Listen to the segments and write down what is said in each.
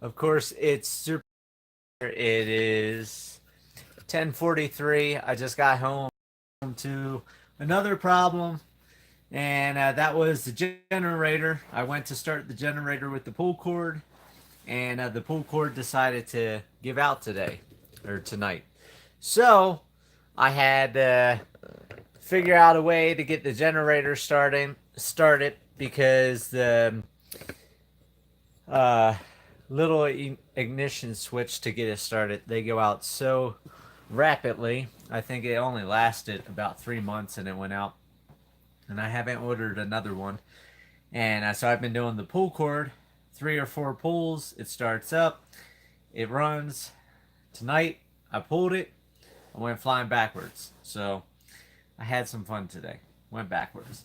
Of course, it's super. It is 10:43. I just got home to another problem, and that was the generator. I went to start the generator with the pull cord, and the pull cord decided to give out today or tonight. So I had to figure out a way to get the generator started because the uh, little ignition switch to get it started, they go out so rapidly. I think it only lasted about 3 months and it went out, and I haven't ordered another one. And so I've been doing the pull cord, 3 or 4 pulls. It starts up, it runs. Tonight I pulled it, I went flying backwards. So I had some fun today. Went backwards.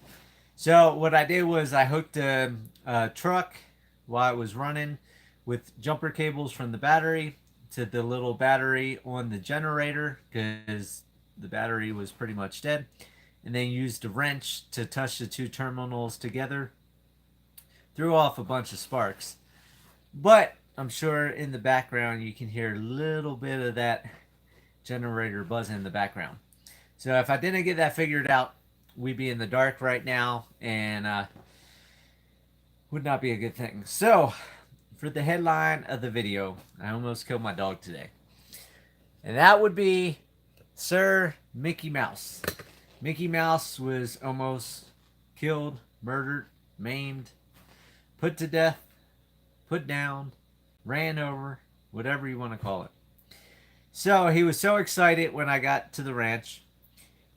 So what I did was I hooked a truck while it was running with jumper cables from the battery to the little battery on the generator because the battery was pretty much dead, and then used a wrench to touch the two terminals together. Threw off a bunch of sparks, but I'm sure in the background you can hear a little bit of that generator buzzing in the background. So if I didn't get that figured out, we'd be in the dark right now, and would not be a good thing. So, for the headline of the video, I almost killed my dog today. And that would be Sir Mickey Mouse. Mickey Mouse was almost killed, murdered, maimed, put to death, put down, ran over, whatever you want to call it. So he was so excited when I got to the ranch,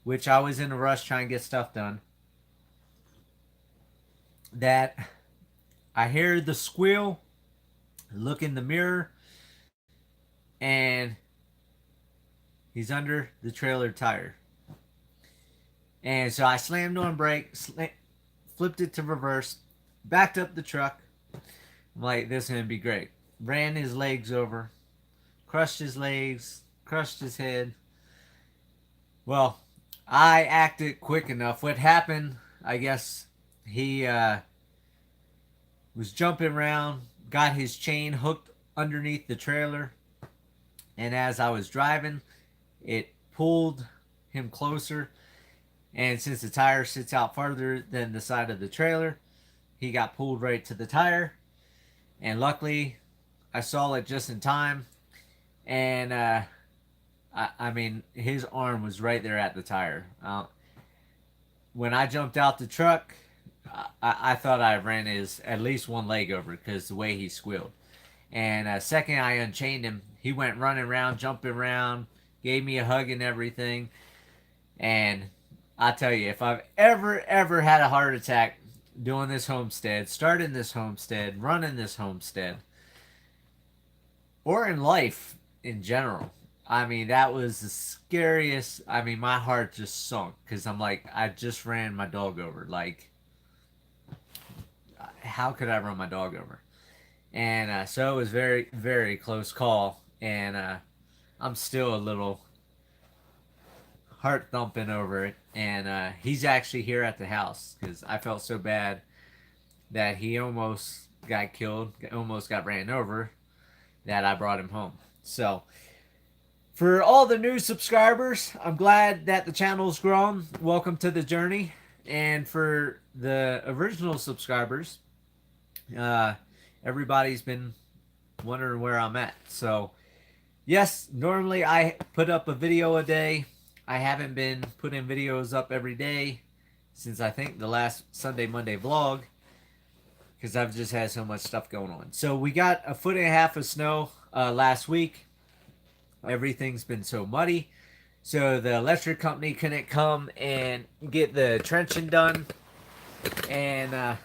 which I was in a rush trying to get stuff done, that I hear the squeal, look in the mirror, and he's under the trailer tire. And so I slammed on brake, flipped it to reverse, backed up the truck. I'm like, this is going to be great. Ran his legs over, crushed his legs, crushed his head. Well, I acted quick enough. What happened, I guess he was jumping around, got his chain hooked underneath the trailer, and as I was driving, it pulled him closer. And since the tire sits out farther than the side of the trailer, he got pulled right to the tire. And luckily, I saw it just in time. And I mean, his arm was right there at the tire. When I jumped out the truck, I thought I ran his at least one leg over because the way he squealed. And second I unchained him, he went running around, jumping around, gave me a hug and everything. And I tell you, if I've ever had a heart attack doing this homestead, starting this homestead, running this homestead, or in life in general, I mean, that was the scariest. I mean, my heart just sunk because I'm like, I just ran my dog over. Like, how could I run my dog over? And so it was very close call, and I'm still a little heart thumping over it. And he's actually here at the house because I felt so bad that he almost got killed, almost got ran over, that I brought him home. So for all the new subscribers, I'm glad that the channel's grown. Welcome to the journey. And for the original subscribers, uh, everybody's been wondering where I'm at. So, yes, normally I put up a video a day. I haven't been putting videos up every day since I think the last Sunday, Monday vlog because I've just had so much stuff going on. So, we got a foot and a half of snow last week. Everything's been so muddy. So, the electric company couldn't come and get the trenching done. And I'm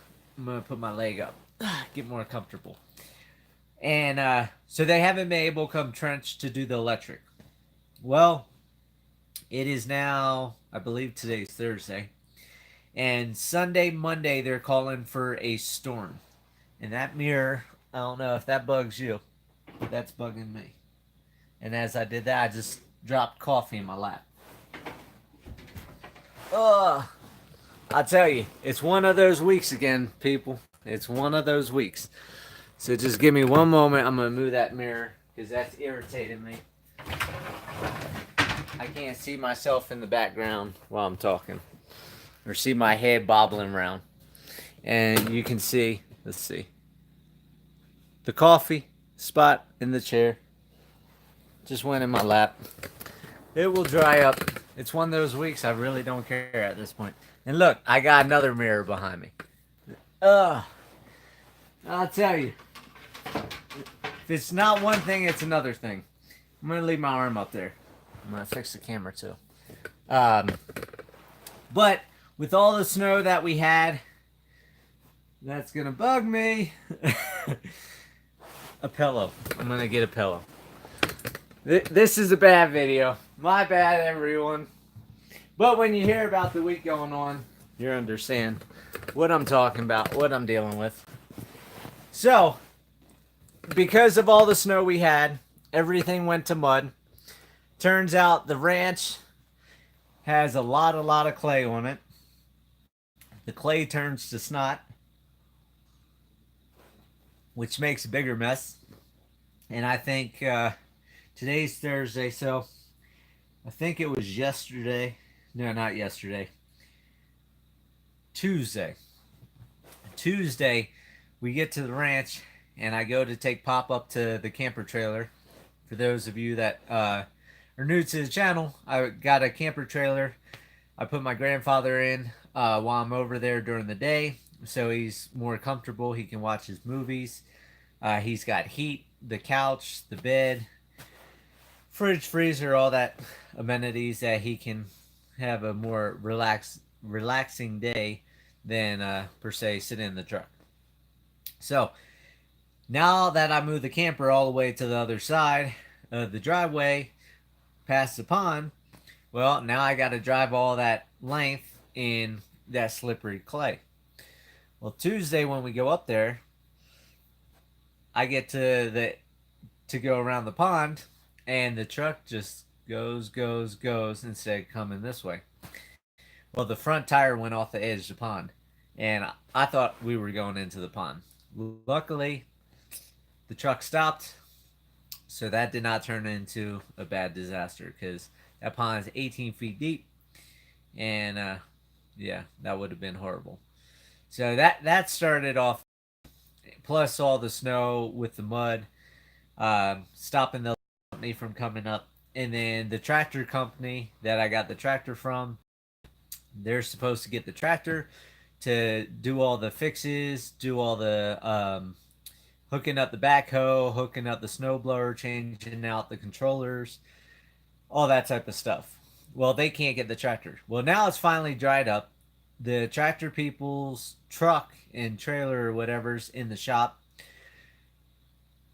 going to put my leg up, get more comfortable. And so they haven't been able to come trench to do the electric. Well, it is now, I believe today's Thursday. And Sunday, Monday, they're calling for a storm. And that mirror, I don't know if that bugs you, but that's bugging me. And as I did that, I just dropped coffee in my lap. Ugh. I tell you, it's one of those weeks again, people. It's one of those weeks. So just give me one moment. I'm going to move that mirror because that's irritating me. I can't see myself in the background while I'm talking, or see my head bobbling around. And you can see, let's see, the coffee spot in the chair just went in my lap. It will dry up. It's one of those weeks I really don't care at this point. And look, I got another mirror behind me. I'll tell you, if it's not one thing, it's another thing. I'm gonna leave my arm up there. I'm gonna fix the camera too. But with all the snow that we had, that's gonna bug me. A pillow. I'm gonna get a pillow. This is a bad video. My bad, everyone. But when you hear about the week going on, you understand what I'm talking about, what I'm dealing with. So, because of all the snow we had, everything went to mud. Turns out the ranch has a lot of clay on it. The clay turns to snot, which makes a bigger mess. And I think today's Thursday, so I think it was yesterday. No, not yesterday. Tuesday, we get to the ranch, and I go to take Pop up to the camper trailer. For those of you that are new to the channel, I got a camper trailer. I put my grandfather in while I'm over there during the day, so he's more comfortable. He can watch his movies. He's got heat, the couch, the bed, fridge, freezer, all that amenities that he can have a more relaxing day than per se sitting in the truck. So now that I moved the camper all the way to the other side of the driveway past the pond, well, now I got to drive all that length in that slippery clay. Well, Tuesday when we go up there, I get to go around the pond, and the truck just goes instead of coming this way. Well, the front tire went off the edge of the pond, and I thought we were going into the pond. Luckily, the truck stopped, so that did not turn into a bad disaster because that pond is 18 feet deep, and yeah, that would have been horrible. So that started off. Plus all the snow with the mud, stopping the company from coming up, and then the tractor company that I got the tractor from, they're supposed to get the tractor to do all the fixes, do all the hooking up the backhoe, hooking up the snowblower, changing out the controllers, all that type of stuff. Well, they can't get the tractor. Well, now it's finally dried up. The tractor people's truck and trailer or whatever's in the shop,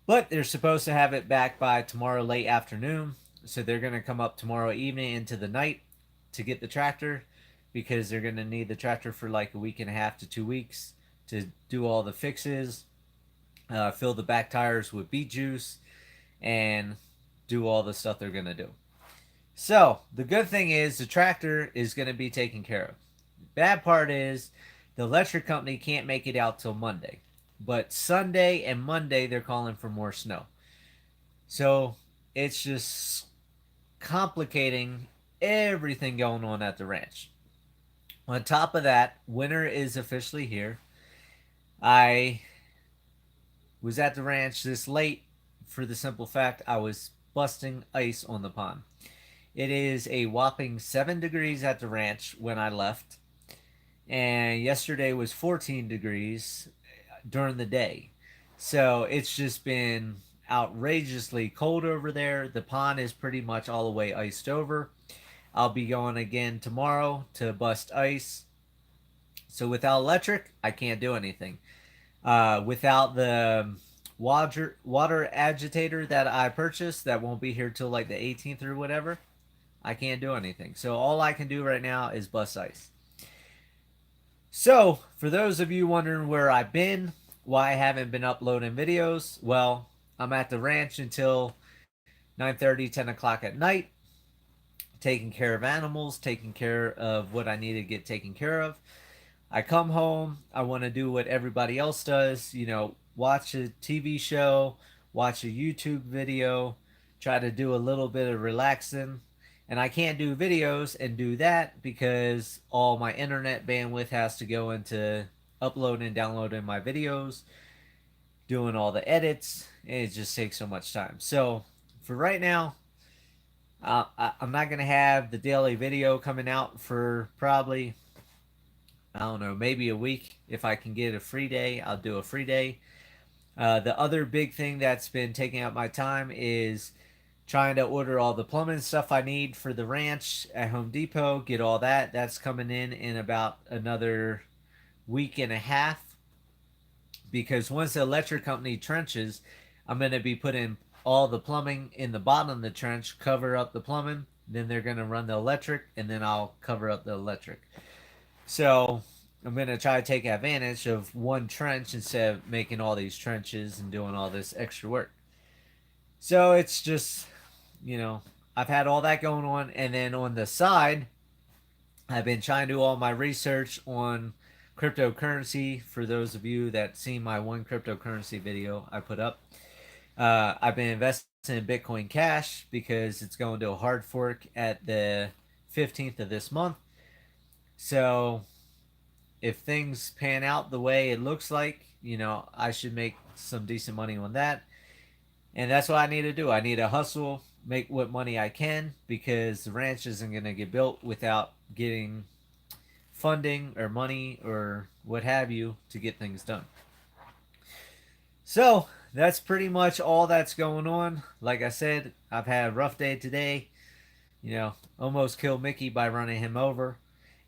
but they're supposed to have it back by tomorrow late afternoon. So they're going to come up tomorrow evening into the night to get the tractor, because they're going to need the tractor for like a week and a half to 2 weeks to do all the fixes, fill the back tires with beet juice, and do all the stuff they're going to do. So the good thing is the tractor is going to be taken care of. Bad part is the electric company can't make it out till Monday. But Sunday and Monday, they're calling for more snow. So it's just complicating everything going on at the ranch. On top of that, winter is officially here. I was at the ranch this late for the simple fact I was busting ice on the pond. It is a whopping 7 degrees at the ranch when I left. And yesterday was 14 degrees during the day. So it's just been outrageously cold over there. The pond is pretty much all the way iced over. I'll be going again tomorrow to bust ice. So without electric, I can't do anything. Without the water agitator that I purchased, that won't be here till like the 18th or whatever, I can't do anything. So all I can do right now is bust ice. So, for those of you wondering where I've been, why I haven't been uploading videos, well, I'm at the ranch until 9:30, 10 o'clock at night, taking care of animals, taking care of what I need to get taken care of. I come home, I want to do what everybody else does, watch a TV show, watch a YouTube video, try to do a little bit of relaxing. And I can't do videos and do that because all my internet bandwidth has to go into uploading and downloading my videos, doing all the edits, and it just takes so much time. So for right now, I'm not going to have the daily video coming out for probably, I don't know, maybe a week. If I can get a free day, I'll do a free day. The other big thing that's been taking up my time is trying to order all the plumbing stuff I need for the ranch at Home Depot, get all that. That's coming in about another week and a half, because once the electric company trenches, I'm going to be putting all the plumbing in the bottom of the trench, cover up the plumbing, then they're going to run the electric, and then I'll cover up the electric. So I'm going to try to take advantage of one trench instead of making all these trenches and doing all this extra work. So it's just, you know, I've had all that going on. And then on the side, I've been trying to do all my research on cryptocurrency. For those of you that seen my one cryptocurrency video I put up, I've been investing in Bitcoin Cash because it's going to a hard fork at the 15th of this month. So if things pan out the way it looks like, you know, I should make some decent money on that. And that's what I need to do. I need to hustle, make what money I can, because the ranch isn't going to get built without getting funding or money or what have you to get things done. So that's pretty much all that's going on. Like I said, I've had a rough day today. You know, almost killed Mickey by running him over.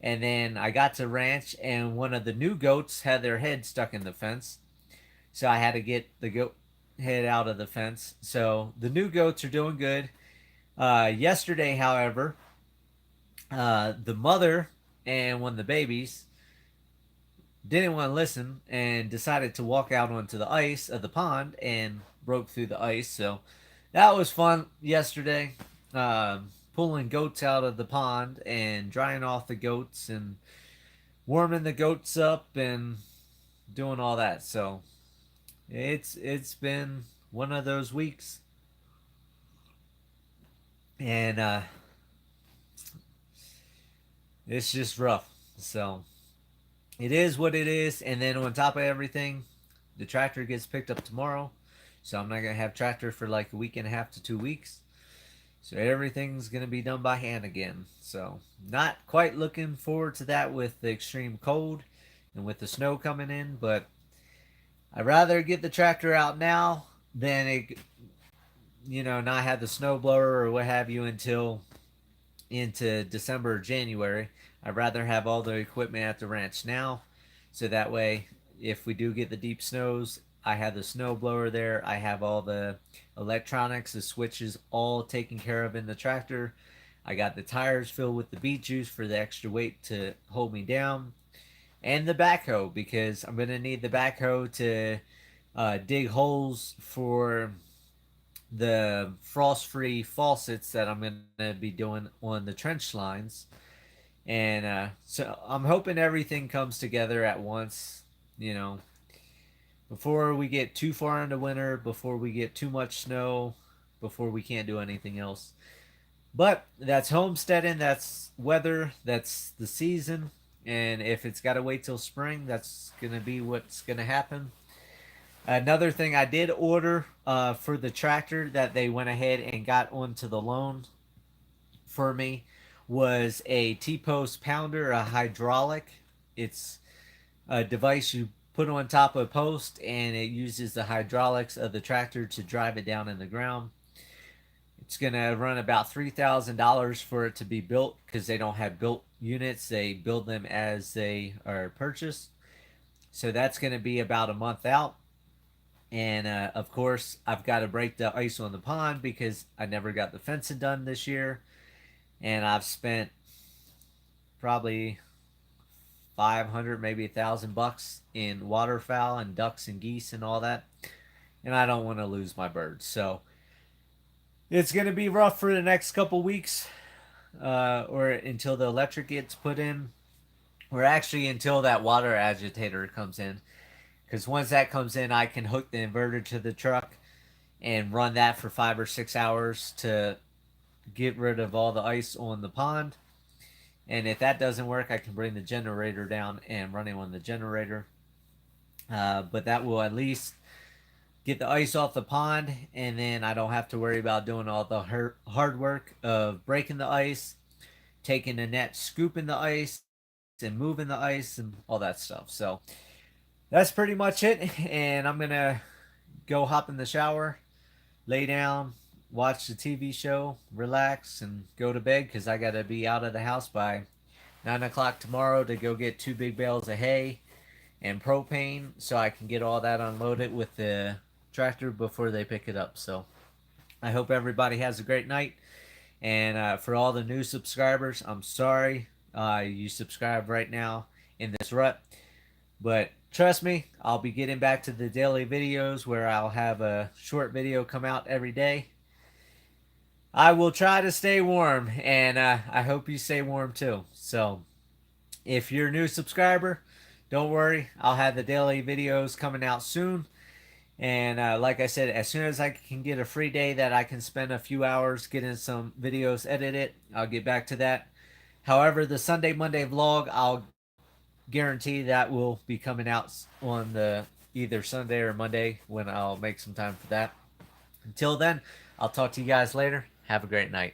And then I got to ranch, and one of the new goats had their head stuck in the fence. So I had to get the goat head out of the fence. So the new goats are doing good. Yesterday, however, the mother and one of the babies didn't want to listen and decided to walk out onto the ice of the pond and broke through the ice. So that was fun yesterday. Pulling goats out of the pond and drying off the goats and warming the goats up and doing all that. So it's been one of those weeks, and it's just rough. So it is what it is. And then on top of everything, the tractor gets picked up tomorrow, so I'm not gonna have tractor for like a week and a half to 2 weeks. So everything's gonna be done by hand again. So not quite looking forward to that with the extreme cold and with the snow coming in, but I'd rather get the tractor out now than it, you know, not have the snow blower or what have you until into December or January. I'd rather have all the equipment at the ranch now, so that way, if we do get the deep snows, I have the snow blower there. I have all the electronics, the switches, all taken care of in the tractor. I got the tires filled with the beet juice for the extra weight to hold me down, and the backhoe, because I'm gonna need the backhoe to dig holes for the frost-free faucets that I'm gonna be doing on the trench lines. And so I'm hoping everything comes together at once, you know, before we get too far into winter, before we get too much snow, before we can't do anything else. But that's homesteading, that's weather, that's the season. And if it's got to wait till spring, that's going to be what's going to happen. Another thing I did order for the tractor that they went ahead and got onto the loan for me was a T-post pounder, a hydraulic. It's a device you put on top of a post, and it uses the hydraulics of the tractor to drive it down in the ground. It's going to run about $3,000 for it to be built, because they don't have built units. They build them as they are purchased. So that's going to be about a month out. And of course, I've got to break the ice on the pond because I never got the fencing done this year. And I've spent probably 500, maybe $1,000 in waterfowl and ducks and geese and all that. And I don't want to lose my birds. So it's going to be rough for the next couple weeks, or until the electric gets put in, or actually until that water agitator comes in. Because once that comes in, I can hook the inverter to the truck and run that for 5 or 6 hours to get rid of all the ice on the pond. And if that doesn't work, I can bring the generator down and run it on the generator. But that will at least get the ice off the pond, and then I don't have to worry about doing all the hard work of breaking the ice, taking the net, scooping the ice, and moving the ice, and all that stuff. So that's pretty much it. And I'm gonna go hop in the shower, lay down, watch the TV show, relax, and go to bed because I gotta be out of the house by 9 o'clock tomorrow to go get 2 big bales of hay and propane so I can get all that unloaded with the tractor before they pick it up. So I hope everybody has a great night. And for all the new subscribers, I'm sorry you subscribe right now in this rut. But trust me, I'll be getting back to the daily videos where I'll have a short video come out every day. I will try to stay warm, and I hope you stay warm too. So if you're a new subscriber, don't worry. I'll have the daily videos coming out soon. And like I said, as soon as I can get a free day that I can spend a few hours getting some videos edited, I'll get back to that. However, the Sunday Monday vlog, I'll guarantee that will be coming out on the either Sunday or Monday when I'll make some time for that. Until then, I'll talk to you guys later. Have a great night.